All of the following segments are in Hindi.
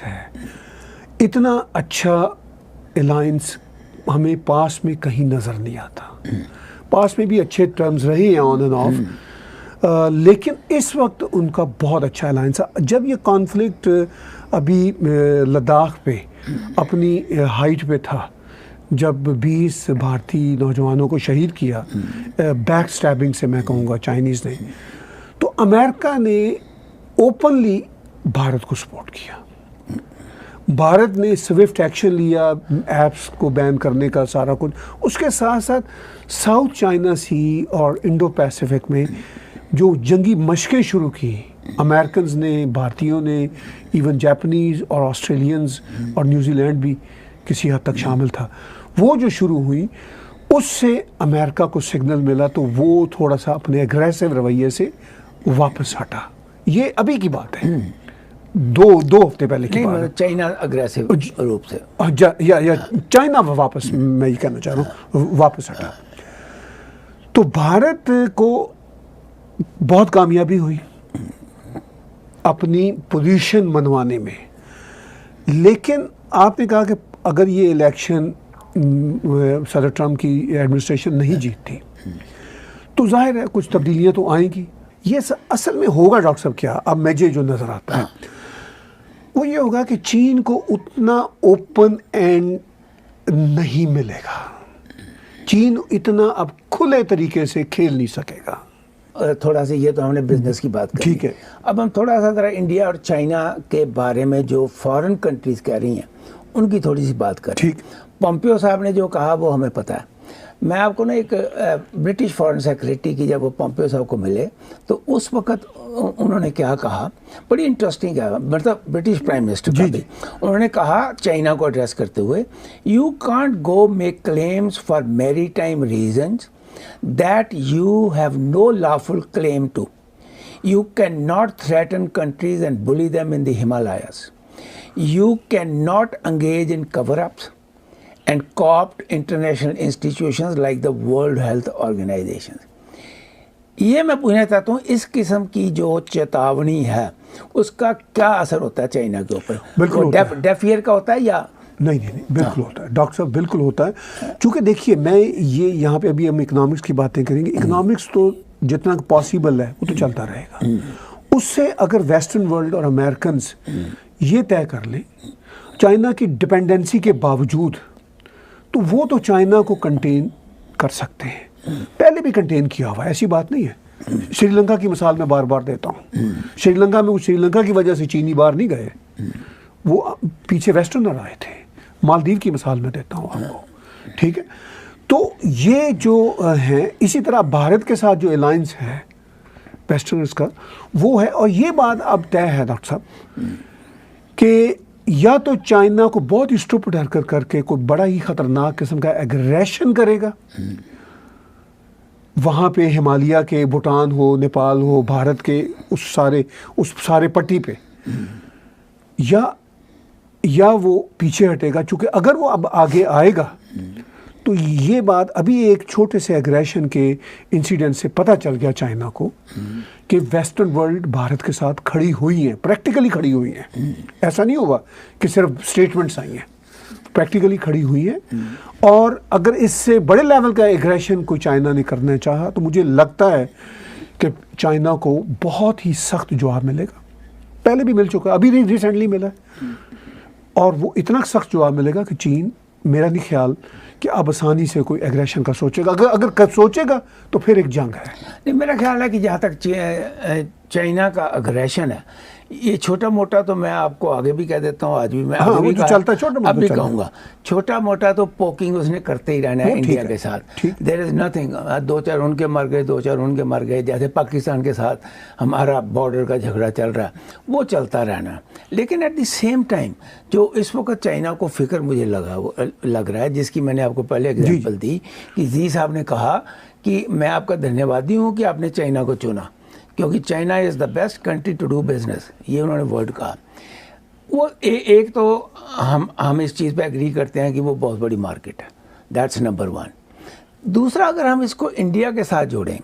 है। इतना अच्छा अलायंस हमें पास में कहीं नज़र नहीं आता। पास में भी अच्छे टर्म्स रहे हैं ऑन एंड ऑफ, लेकिन इस वक्त उनका बहुत अच्छा अलायंस है। जब ये कॉन्फ्लिक्ट अभी लद्दाख पे अपनी हाइट पे था, जब 20 भारतीय नौजवानों को शहीद किया बैक स्टैबिंग से, मैं कहूँगा चाइनीज़ ने, तो अमेरिका ने ओपनली भारत को सपोर्ट किया। भारत ने स्विफ्ट एक्शन लिया, ऐप्स को बैन करने का सारा कुछ। उसके साथ साथ साउथ चाइना सी और इंडो पैसिफिक में जो जंगी मशकें शुरू की अमेरिकन्स ने, भारतीयों ने, इवन जापानीज़ और ऑस्ट्रेलियंस और न्यूजीलैंड भी किसी हद तक शामिल था, वो जो शुरू हुई, उससे अमेरिका को सिग्नल मिला, तो वो थोड़ा सा अपने एग्रेसिव रवैये से वापस हटा। ये अभी की बात है, दो हफ्ते पहले की बात है। चाइना अग्रेसिव रूप से या चाइना वापस, मैं ये कहना चाह रहा हूँ, वापस हटा। तो भारत को बहुत कामयाबी हुई अपनी पोजीशन मनवाने में। लेकिन आपने कहा कि अगर ये इलेक्शन सदर ट्रम्प की एडमिनिस्ट्रेशन नहीं जीतती तो जाहिर है कुछ तब्दीलियां तो आएंगी। ये असल में होगा डॉक्टर साहब क्या, अब मुझे जो नज़र आता है वो ये होगा कि चीन को उतना ओपन एंड नहीं मिलेगा। चीन इतना अब खुले तरीके से खेल नहीं सकेगा। थोड़ा सा ये तो हमने बिजनेस की बात करी, ठीक है। अब हम थोड़ा सा जरा इंडिया और चाइना के बारे में जो फॉरेन कंट्रीज कह रही हैं उनकी थोड़ी सी बात करें। ठीक। पोम्पियो साहब ने जो कहा वो हमें पता है। मैं आपको ना एक ब्रिटिश फॉरेन सेक्रेटरी की जब वो पोम्पियो साहब को मिले तो उस वक्त उन्होंने क्या कहा, बड़ी इंटरेस्टिंग है, मतलब ब्रिटिश प्राइम मिनिस्टर का भी उन्होंने कहा चाइना को एड्रेस करते हुए, you can't go make claims for maritime reasons that you have no lawful claim to. You cannot threaten countries and bully them in the Himalayas. You cannot engage in cover-ups and co-opt international institutions like the World Health Organization. ये मैं पूछना चाहता हूँ, इस किस्म की जो चेतावनी है उसका क्या असर होता है चाइना के ऊपर? बिल्कुल डेफ ईयर का होता है या नहीं, बिल्कुल होता है डॉक्टर साहब, बिल्कुल होता है। चूँकि देखिए, मैं ये यहाँ पे अभी हम इकोनॉमिक्स की बातें करेंगे। इकोनॉमिक्स तो जितना पॉसिबल है वो तो चलता रहेगा। उससे अगर वेस्टर्न वर्ल्ड और अमेरिकन्स ये तय कर लें चाइना की डिपेंडेंसी के बावजूद, तो वो तो चाइना को कंटेन कर सकते हैं। पहले भी कंटेन किया हुआ है, ऐसी बात नहीं है। श्रीलंका की मिसाल मैं बार बार देता हूँ। श्रीलंका में श्रीलंका की वजह से चीनी बाहर नहीं गए, वो पीछे वेस्टर्नर आए थे। मालदीव की मिसाल मैं देता हूँ आपको, ठीक है। तो ये जो है, इसी तरह भारत के साथ जो अलायंस है वेस्टर्नर्स का, वो है। और ये बात अब तय है डॉक्टर साहब कि या तो चाइना को बहुत ही स्टूपिड हरकत करके कोई बड़ा ही खतरनाक किस्म का एग्रेशन करेगा, वहाँ पे हिमालय के, भूटान हो, नेपाल हो, भारत के उस सारे पट्टी पे, या वो पीछे हटेगा। चूँकि अगर वो अब आगे आएगा तो ये बात अभी एक छोटे से एग्रेशन के इंसिडेंट से पता चल गया चाइना को कि वेस्टर्न वर्ल्ड भारत के साथ खड़ी हुई है, प्रैक्टिकली खड़ी हुई है। ऐसा नहीं होगा कि सिर्फ स्टेटमेंट्स आई हैं, प्रैक्टिकली खड़ी हुई है। और अगर इससे बड़े लेवल का एग्रेशन कोई चाइना ने करना चाहा तो मुझे लगता है कि चाइना को बहुत ही सख्त जवाब मिलेगा। पहले भी मिल चुका, अभी रिसेंटली मिला है, और वो इतना सख्त जवाब मिलेगा कि चीन, मेरा नहीं ख्याल कि अब आसानी से कोई एग्रेशन का सोचेगा। अगर सोचेगा तो फिर एक जंग है। नहीं, मेरा ख्याल है कि जहाँ तक चाइना का एग्रेशन है, ये छोटा मोटा तो मैं आपको आगे भी कह देता हूँ, आज भी मैं वो जो चलता है छोटा मोटा, अब भी कहूँगा, छोटा मोटा तो पोकिंग उसने करते ही रहना है इंडिया के साथ। देयर इज नथिंग, 2-4 उनके मर गए, 2-4 उनके मर गए, जैसे पाकिस्तान के साथ हमारा बॉर्डर का झगड़ा चल रहा है, वो चलता रहना। लेकिन एट द सेम टाइम जो इस वक्त चाइना को फिक्र मुझे लग रहा है, जिसकी मैंने आपको पहले एग्जाम्पल दी कि जी साहब ने कहा कि मैं आपका धन्यवादी हूँ कि आपने चाइना को चुना, क्योंकि China is the best country to do business, ये उन्होंने वर्ड कहा। वो एक तो हम इस चीज़ पे एग्री करते हैं कि वो बहुत बड़ी मार्केट है, दैट्स नंबर 1। दूसरा, अगर हम इसको इंडिया के साथ जोड़ें,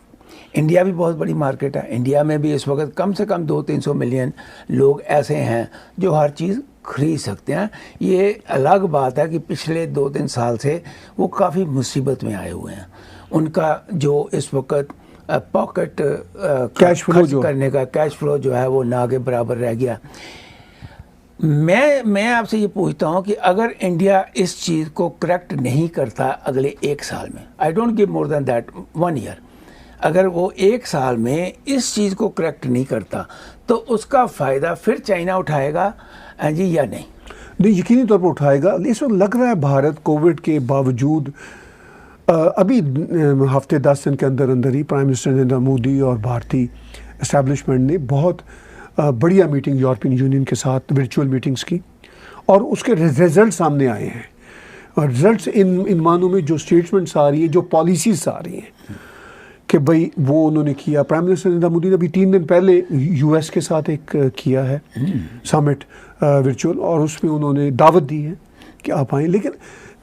इंडिया भी बहुत बड़ी मार्केट है। इंडिया में भी इस वक्त कम से कम 200-300 मिलियन लोग ऐसे हैं जो हर चीज़ खरीद सकते हैं। ये अलग बात है कि पिछले 2-3 साल से वो काफ़ी मुसीबत में आए हुए हैं। उनका जो इस वक्त पॉकेट कैश फ्लो जो करने का कैश फ्लो जो है वो ना के बराबर रह गया। मैं आपसे ये पूछता हूँ कि अगर इंडिया इस चीज़ को करेक्ट नहीं करता अगले 1 साल में, I don't give more than that 1 year, अगर वो 1 साल में इस चीज़ को करेक्ट नहीं करता तो उसका फ़ायदा फिर चाइना उठाएगा जी या नहीं? नहीं, यकीनी तौर पर उठाएगा। इस वक्त लग रहा है भारत कोविड के बावजूद अभी हफ्ते 10 दिन के अंदर अंदर ही प्राइम मिनिस्टर नरेंद्र मोदी और भारतीय एस्टेब्लिशमेंट ने बहुत बढ़िया मीटिंग यूरोपियन यूनियन के साथ वर्चुअल मीटिंग्स की और उसके रिजल्ट सामने आए हैं। और रिजल्ट्स इन मानों में जो स्टेटमेंट्स आ रही है, जो पॉलिसीज आ रही हैं कि भाई वो उन्होंने किया। प्राइम मिनिस्टर नरेंद्र मोदी ने अभी 3 दिन पहले यूएस के साथ एक किया है समिट वर्चुअल, और उसमें उन्होंने दावत दी है कि आप आएँ। लेकिन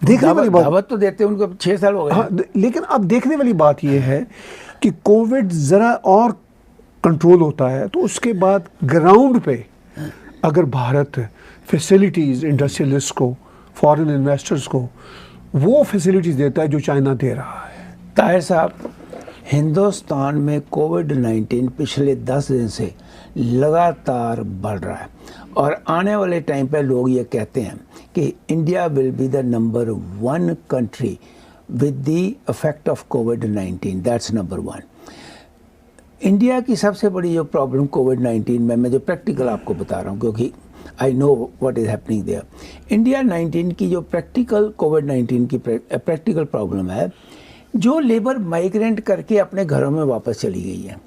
देखने वाली बात, दावत तो देते उनको 6 साल हो गए। हाँ, लेकिन अब देखने वाली बात यह है कि कोविड ज़रा और कंट्रोल होता है तो उसके बाद ग्राउंड पे अगर भारत फैसिलिटीज़ इंडस्ट्रियलिस्ट को, फॉरेन इन्वेस्टर्स को वो फैसिलिटीज़ देता है जो चाइना दे रहा है। ताहिर साहब, हिंदुस्तान में कोविड-19 पिछले 10 दिन से लगातार बढ़ रहा है और आने वाले टाइम पे लोग ये कहते हैं कि India will be the number 1 country with the effect of covid. That's number 1। India की सबसे बड़ी जो प्रॉब्लम कोविड-19 में, मैं जो प्रैक्टिकल आपको बता रहा हूँ क्योंकि I know what is happening there. India 19 की जो प्रैक्टिकल कोविड-19 की प्रैक्टिकल प्रॉब्लम है, जो लेबर माइग्रेंट करके अपने घरों में वापस चली गई है,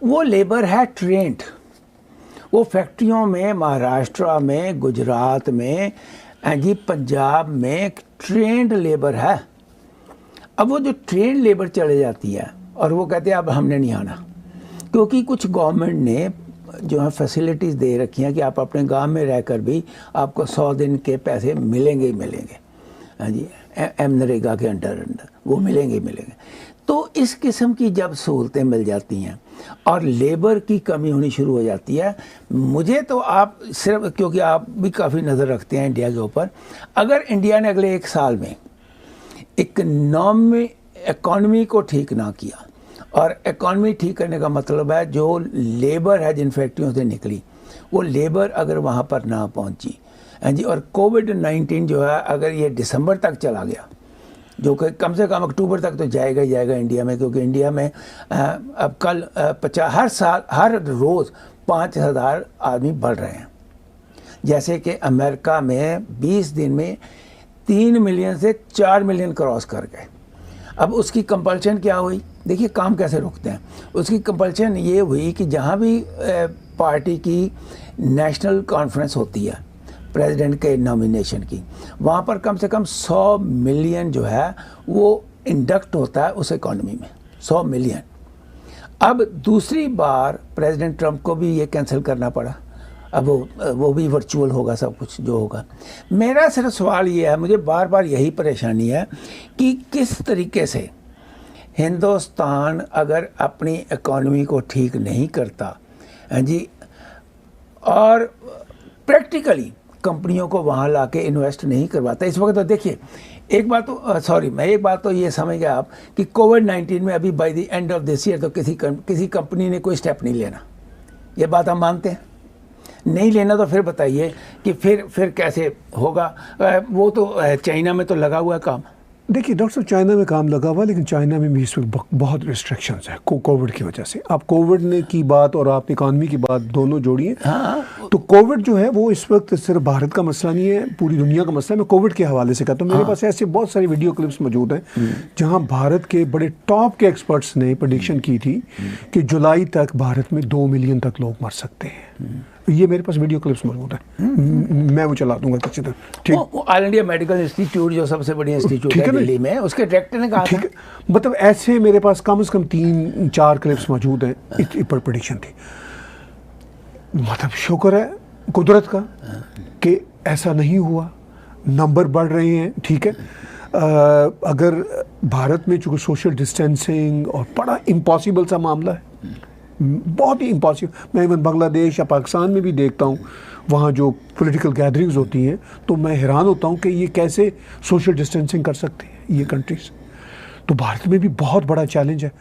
वो लेबर है ट्रेंड। वो फैक्ट्रियों में, महाराष्ट्र में, गुजरात में, जी पंजाब में ट्रेंड लेबर है। अब वो जो ट्रेंड लेबर चले जाती है और वो कहते हैं अब हमने नहीं आना, क्योंकि कुछ गवर्नमेंट ने जो है फैसिलिटीज़ दे रखी हैं कि आप अपने गांव में रहकर भी आपको 100 दिन के पैसे मिलेंगे ही मिलेंगे। हाँ जी, नरेगा के अंडर वो मिलेंगे ही मिलेंगे। तो इस किस्म की जब सहूलतें मिल जाती हैं और लेबर की कमी होनी शुरू हो जाती है, मुझे तो आप सिर्फ, क्योंकि आप भी काफ़ी नज़र रखते हैं इंडिया के ऊपर, अगर इंडिया ने अगले 1 साल में इकॉनमी को ठीक ना किया, और इकॉनमी ठीक करने का मतलब है जो लेबर है जिन फैक्ट्रियों से निकली वो लेबर अगर वहाँ पर ना पहुँची, हाँ जी, और कोविड-19 जो है अगर ये दिसंबर तक चला गया, जो कि कम से कम अक्टूबर तक तो जाएगा ही जाएगा इंडिया में, क्योंकि इंडिया में अब कल हर रोज़ 5,000 आदमी बढ़ रहे हैं। जैसे कि अमेरिका में 20 दिन में 3 मिलियन से 4 मिलियन क्रॉस कर गए। अब उसकी कंपल्शन क्या हुई? देखिए काम कैसे रोकते हैं। उसकी कंपल्शन ये हुई कि जहाँ भी पार्टी की नेशनल कॉन्फ्रेंस होती है प्रेसिडेंट के नॉमिनेशन की, वहाँ पर कम से कम 100 मिलियन जो है वो इंडक्ट होता है उस इकॉनमी में, 100 मिलियन। अब दूसरी बार प्रेसिडेंट ट्रंप को भी ये कैंसिल करना पड़ा। अब वो भी वर्चुअल होगा सब कुछ जो होगा। मेरा सिर्फ सवाल ये है, मुझे बार बार यही परेशानी है कि किस तरीके से हिंदुस्तान अगर अपनी इकॉनमी को ठीक नहीं करता जी, और प्रैक्टिकली कंपनियों को वहाँ लाके इन्वेस्ट नहीं करवाता। इस वक्त तो देखिए, एक बात तो ये समझ गए आप कि कोविड-19 में अभी by the end of this year तो किसी कंपनी ने कोई स्टेप नहीं लेना। ये बात हम मानते हैं, नहीं लेना तो फिर बताइए कि फिर कैसे होगा। वो तो चाइना में तो लगा हुआ है काम। देखिए डॉक्टर साहब, चाइना में काम लगा हुआ, लेकिन चाइना में भी इस वक्त बहुत रिस्ट्रिक्शंस है कोविड की वजह से। आप कोविड ने की बात और आप इकॉनमी की बात दोनों जोड़िए। हाँ, तो कोविड जो है वो इस वक्त सिर्फ भारत का मसला नहीं है, पूरी दुनिया का मसला है। मैं कोविड के हवाले से कहता हूँ, मेरे पास ऐसे बहुत सारी वीडियो क्लिप्स मौजूद हैं जहाँ भारत के बड़े टॉप के एक्सपर्ट्स ने प्रेडिक्शन की थी कि जुलाई तक भारत में 2 मिलियन तक लोग मर सकते हैं। ये मेरे पास वीडियो क्लिप्स मौजूद है, मैं वो चला दूंगा किसी तरह। ठीक, ऑल इंडिया मेडिकल इंस्टीट्यूट जो सबसे बड़ी इंस्टीट्यूट है दिल्ली में, उसके डायरेक्टर ने कहा ठीक है। मतलब ऐसे मेरे पास कम से कम 3-4 क्लिप्स मौजूद हैं, इस पर प्रेडिक्शन थी। मतलब शुक्र है कुदरत का कि ऐसा नहीं हुआ, नंबर बढ़ रहे हैं, ठीक है। अगर भारत में चूँकि सोशल डिस्टेंसिंग और बड़ा इम्पॉसिबल सा मामला है, बहुत ही इम्पॉसिबल। मैं इवन बांग्लादेश या पाकिस्तान में भी देखता हूँ, वहाँ जो पॉलिटिकल गैदरिंग्स होती हैं, तो मैं हैरान होता हूँ कि ये कैसे सोशल डिस्टेंसिंग कर सकते हैं ये कंट्रीज। तो भारत में भी बहुत बड़ा चैलेंज है।